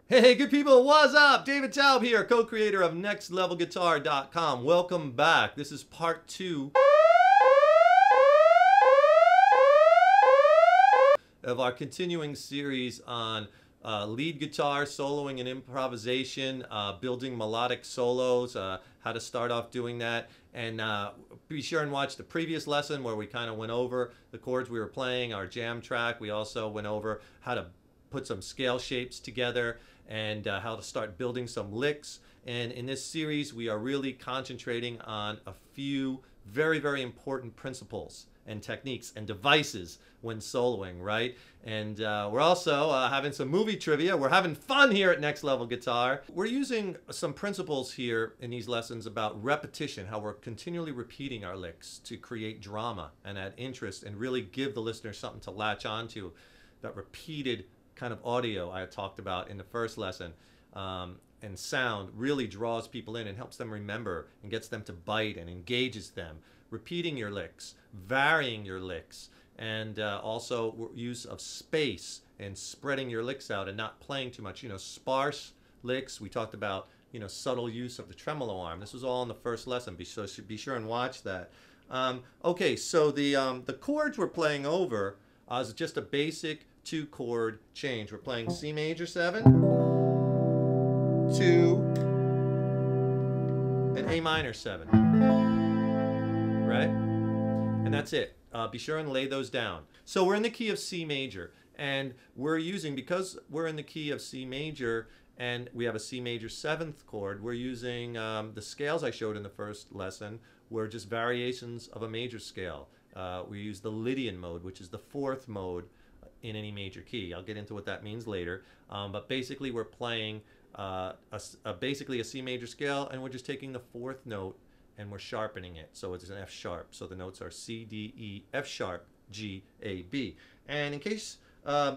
Hey, good people, what's up? David Taub here, co-creator of NextLevelGuitar.com. Welcome back. This is part 2 of our continuing series on lead guitar, soloing and improvisation, building melodic solos, how to start off doing that. And be sure and watch the previous lesson where we kind of went over the chords we were playing, our jam track. We also went over how to put some scale shapes together and how to start building some licks. And in this series, we are really concentrating on a few very, very important principles and techniques and devices when soloing, right? And we're also having some movie trivia. We're having fun here at Next Level Guitar. We're using some principles here in these lessons about repetition, how we're continually repeating our licks to create drama and add interest and really give the listener something to latch onto. That repeated kind of audio I talked about in the first lesson, and sound really draws people in and helps them remember and gets them to bite and engages them. Repeating your licks, varying your licks, and also use of space and spreading your licks out and not playing too much. You know, sparse licks. We talked about, you know, subtle use of the tremolo arm. This was all in the first lesson. So be sure and watch that. Okay, so the chords we're playing over is just a basic 2-chord change. We're playing C major 7, 2, and A minor 7, right? And that's it. Be sure and lay those down. So we're in the key of C major, and we're using, because we're in the key of C major and we have a C major 7th chord, we're using the scales I showed in the first lesson were just variations of a major scale. We use the Lydian mode, which is the 4th mode in any major key. I'll get into what that means later. But basically we're playing basically a C major scale, and we're just taking the 4th note and we're sharpening it. So it's an F sharp. So the notes are C, D, E, F sharp, G, A, B. And in case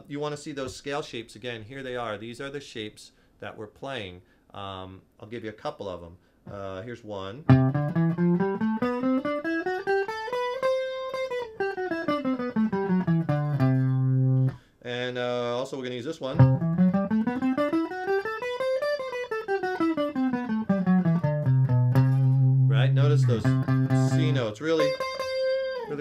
you want to see those scale shapes again, here they are. These are the shapes that we're playing. I'll give you a couple of them. Here's one. And also we're going to use this one. Right? Notice those C notes. Really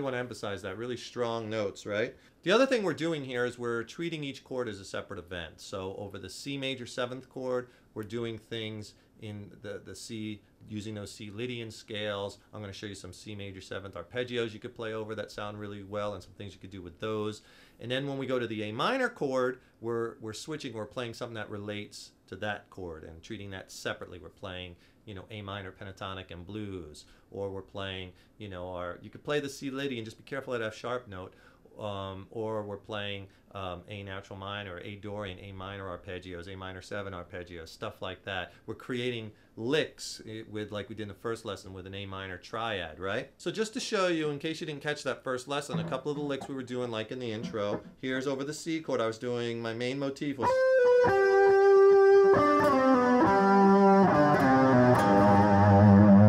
want to emphasize that. Really strong notes, right? The other thing we're doing here is we're treating each chord as a separate event. So over the C major 7th chord, we're doing things in the C, using those C Lydian scales. I'm going to show you some C major 7th arpeggios you could play over that sound really well, and some things you could do with those. And then when we go to the A minor chord, we're switching. We're playing something that relates to that chord and treating that separately. We're playing, you know, A minor pentatonic and blues, or we're playing, you know, you could play the C Lydian, just be careful of that F sharp note. Or we're playing A natural minor, A Dorian, A minor arpeggios, A minor 7 arpeggios, stuff like that. We're creating licks with, like we did in the first lesson, with an A minor triad, right? So just to show you, in case you didn't catch that first lesson, a couple of the licks we were doing, like in the intro. Here's over the C chord. I was doing, my main motif was...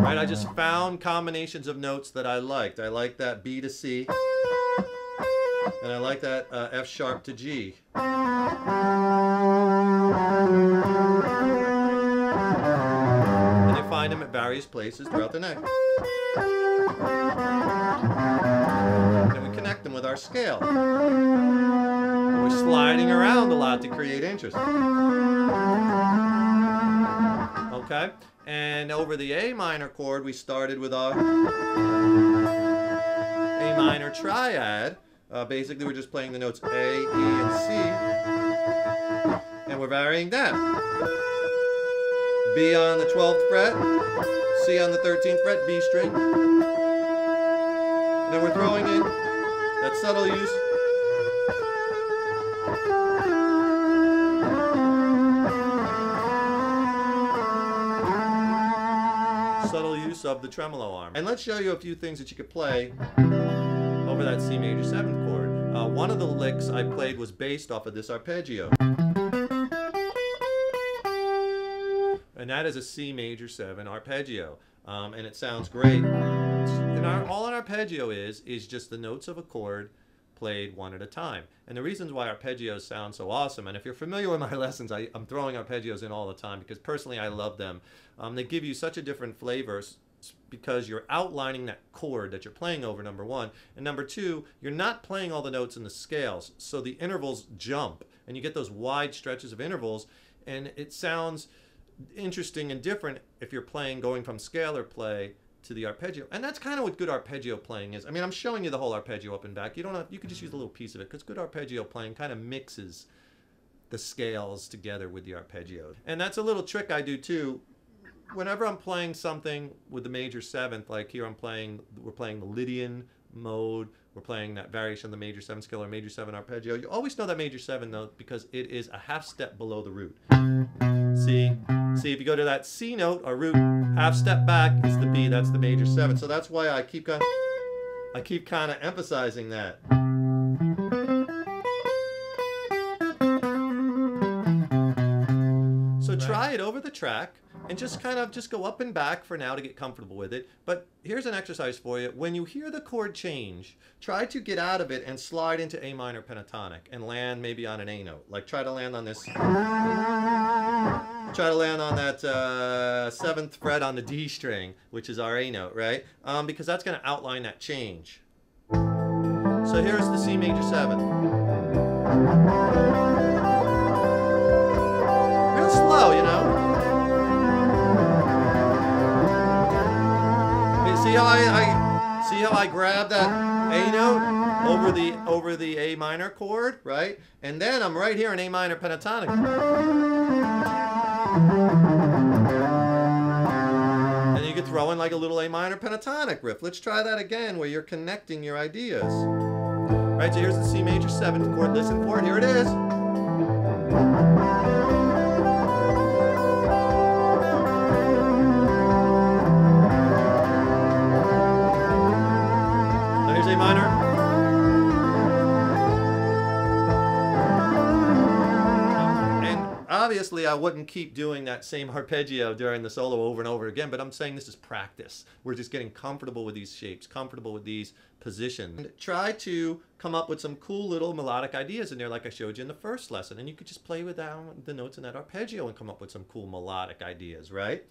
Right, I just found combinations of notes that I liked. I liked that B to C. And I like that F sharp to G. And you find them at various places throughout the neck. And we connect them with our scale. And we're sliding around a lot to create interest. Okay? And over the A minor chord, we started with our A minor triad. Basically, we're just playing the notes A, E, and C. And we're varying that. B on the 12th fret, C on the 13th fret, B string. And then we're throwing in that subtle use. Subtle use of the tremolo arm. And let's show you a few things that you could play over that C major 7th chord. One of the licks I played was based off of this arpeggio. And that is a C major 7 arpeggio. And it sounds great. And all an arpeggio is just the notes of a chord played one at a time. And the reasons why arpeggios sound so awesome, and if you're familiar with my lessons, I'm throwing arpeggios in all the time because personally I love them. They give you such a different flavor because you're outlining that chord that you're playing over, number one. And number two, you're not playing all the notes in the scales, so the intervals jump. And you get those wide stretches of intervals, and it sounds interesting and different if you're playing going from scalar play to the arpeggio. And that's kind of what good arpeggio playing is. I mean, I'm showing you the whole arpeggio up and back. You don't have, you could just use a little piece of it because good arpeggio playing kind of mixes the scales together with the arpeggio. And that's a little trick I do too. Whenever I'm playing something with the major 7th, like here we're playing the Lydian mode, we're playing that variation of the major 7 scale or major 7 arpeggio. You always know that major 7 note because it is a half step below the root. See, if you go to that C note or root, half step back is the B, that's the major 7. So that's why I keep kind of emphasizing that. So try it over the track and just go up and back for now to get comfortable with it. But here's an exercise for you. When you hear the chord change, try to get out of it and slide into A minor pentatonic and land maybe on an A note. Like try to land on this. Try to land on that 7th fret on the D string, which is our A note, right? Because that's going to outline that change. So here's the C major 7. Real slow, you know. See how I grab that A note over the A minor chord, right? And then I'm right here in A minor pentatonic. And you could throw in like a little A minor pentatonic riff. Let's try that again where you're connecting your ideas. Right, so here's the C major 7th chord. Listen for it. Here it is. A minor. And obviously I wouldn't keep doing that same arpeggio during the solo over and over again, but I'm saying this is practice. We're just getting comfortable with these shapes, comfortable with these positions. And try to come up with some cool little melodic ideas in there like I showed you in the first lesson. And you could just play with the notes in that arpeggio and come up with some cool melodic ideas, right?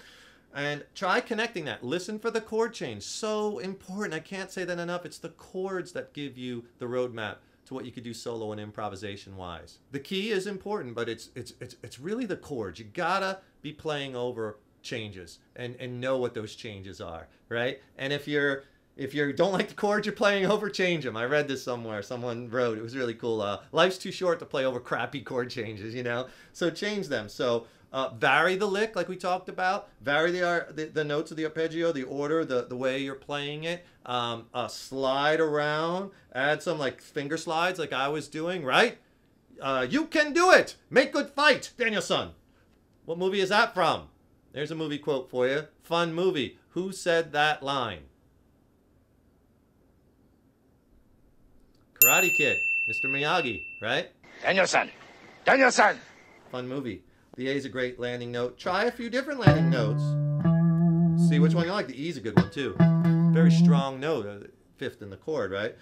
And try connecting that. Listen for the chord change. So important. I can't say that enough. It's the chords that give you the roadmap to what you could do solo and improvisation wise. The key is important, but it's really the chords. You gotta be playing over changes and know what those changes are, right? And if you don't like the chords you're playing over, change them. I read this somewhere. Someone wrote, it was really cool. Life's too short to play over crappy chord changes, you know? So change them. So vary the lick like we talked about. Vary the notes of the arpeggio, the order, the way you're playing it. Slide around. Add some like finger slides like I was doing, right? You can do it. Make good fight, Danielson. What movie is that from? There's a movie quote for you. Fun movie. Who said that line? Karate Kid. Mr. Miyagi, right? Danielson. Danielson. Fun movie. The A is a great landing note. Try a few different landing notes. See which one you like. The E is a good one too. Very strong note, 5th in the chord, right?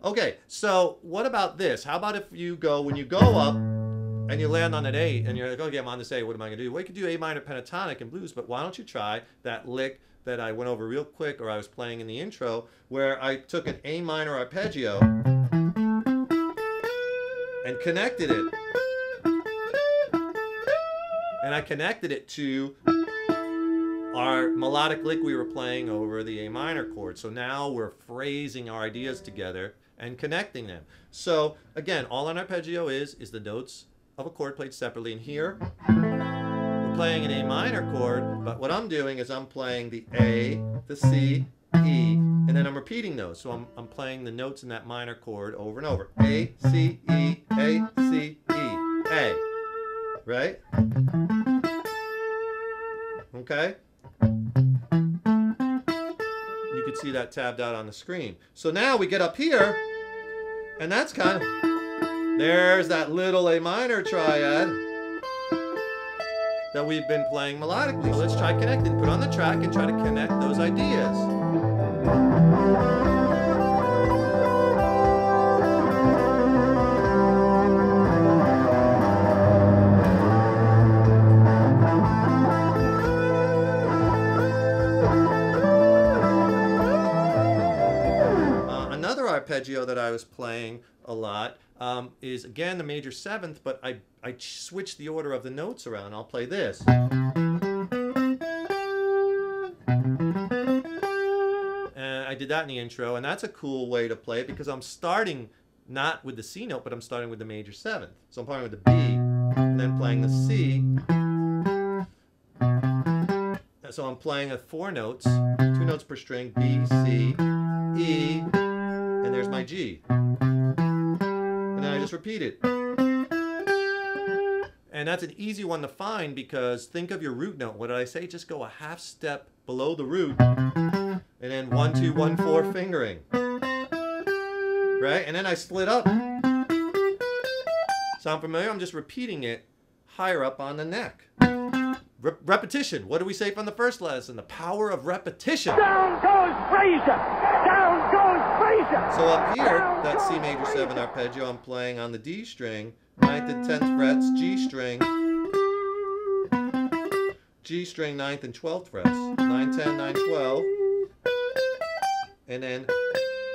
Okay, so what about this? How about if you go, when you go up and you land on an A and you're like, okay, I'm on this A, what am I gonna do? Well, you could do A minor pentatonic in blues, but why don't you try that lick that I went over real quick, or I was playing in the intro, where I took an A minor arpeggio and connected it. And I connected it to our melodic lick we were playing over the A minor chord. So now we're phrasing our ideas together and connecting them. So again, all an arpeggio is the notes of a chord played separately. And here, we're playing an A minor chord, but what I'm doing is I'm playing the A, the C, E, and then I'm repeating those. So I'm playing the notes in that minor chord over and over. A, C, E, A, C, E, A. Right? Okay? You can see that tabbed out on the screen. So now we get up here, and that's kind of, there's that little A minor triad that we've been playing melodically. So let's try connecting. Put on the track and try to connect those ideas. Arpeggio that I was playing a lot is again the major seventh, but I switched the order of the notes around. I'll play this. And I did that in the intro, and that's a cool way to play it because I'm starting not with the C note, but I'm starting with the major seventh. So I'm starting with the B, and then playing the C. So I'm playing 4 notes, 2 notes per string, B, C, E, and there's my G. And then I just repeat it. And that's an easy one to find because think of your root note. What did I say? Just go a half step below the root. And then 1, 2, 1, 4 fingering. Right? And then I split up. Sound familiar? I'm just repeating it higher up on the neck. Repetition. What do we say from the first lesson? The power of repetition. Down goes Fraser! Down goes Fraser! So up here, that C major 7 arpeggio, I'm playing on the D string, 9th and 10th frets, G string, 9th and 12th frets, 9, 10, 9, 12, and then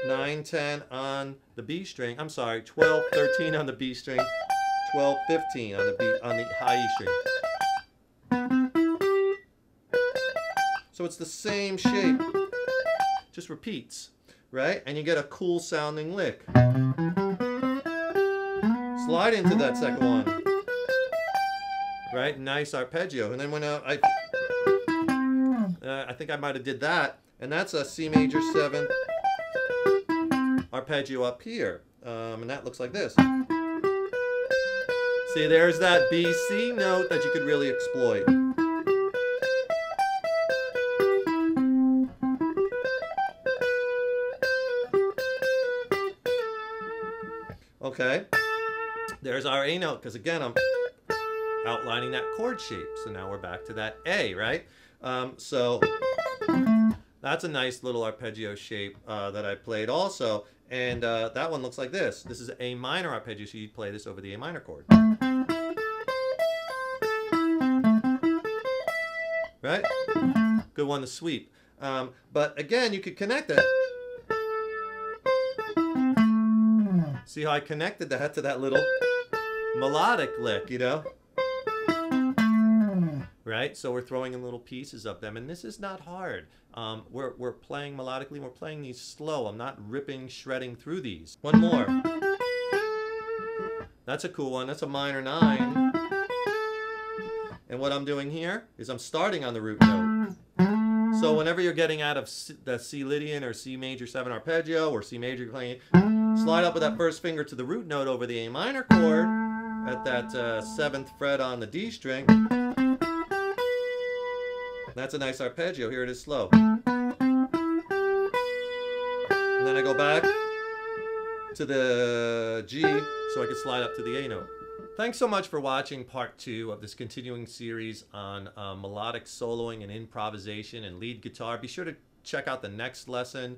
9, 10 on the B string, 12, 13 on the B string, 12, 15 on the high E string. So it's the same shape, just repeats, right? And you get a cool sounding lick. Slide into that second one, right? Nice arpeggio. And then when I think I might have did that, and that's a C major 7 arpeggio up here, and that looks like this. See, there's that B, C note that you could really exploit. Okay, there's our A note, because again, I'm outlining that chord shape. So now we're back to that A, right? So that's a nice little arpeggio shape that I played also. And that one looks like this. This is A minor arpeggio, so you'd play this over the A minor chord. Right? Good one to sweep. But again, you could connect it. See how I connected that to that little melodic lick, you know? Right? So we're throwing in little pieces of them, and this is not hard. We're playing melodically, we're playing these slow. I'm not ripping, shredding through these. One more. That's a cool one. That's a minor 9. And what I'm doing here is I'm starting on the root note. So whenever you're getting out of the C Lydian or C major 7 arpeggio or C major, you're playing, slide up with that first finger to the root note over the A minor chord at that 7th fret on the D string. That's a nice arpeggio. Here it is slow. And then I go back to the G so I can slide up to the A note. Thanks so much for watching part 2 of this continuing series on melodic soloing and improvisation and lead guitar. Be sure to check out the next lesson,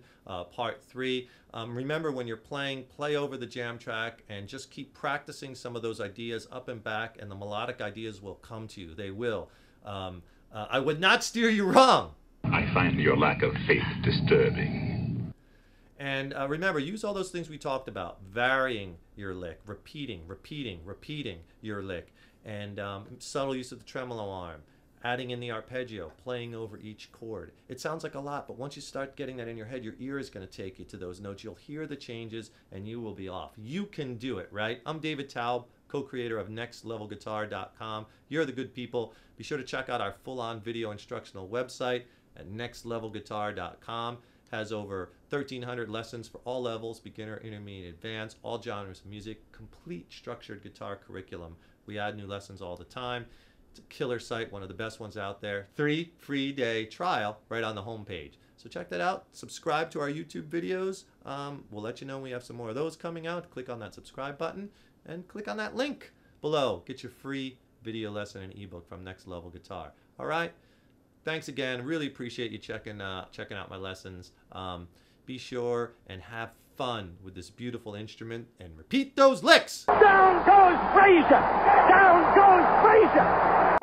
part 3. Remember, when you're playing, play over the jam track and just keep practicing some of those ideas up and back, and the melodic ideas will come to you. They will. I would not steer you wrong. I find your lack of faith disturbing. And remember, use all those things we talked about. Varying your lick, repeating your lick, and subtle use of the tremolo arm, adding in the arpeggio, playing over each chord. It sounds like a lot, but once you start getting that in your head, your ear is going to take you to those notes. You'll hear the changes, and you will be off. You can do it, right? I'm David Taub, co-creator of nextlevelguitar.com. You're the good people. Be sure to check out our full-on video instructional website at nextlevelguitar.com. Has over 1,300 lessons for all levels, beginner, intermediate, advanced, all genres of music, complete structured guitar curriculum. We add new lessons all the time. It's a killer site, one of the best ones out there. 3 free-day trial right on the homepage. So check that out. Subscribe to our YouTube videos. We'll let you know when we have some more of those coming out. Click on that subscribe button and click on that link below. Get your free video lesson and ebook from Next Level Guitar. All right? Thanks again. Really appreciate you checking out my lessons. Be sure and have fun with this beautiful instrument and repeat those licks. Down goes Frazier! Down goes Frazier!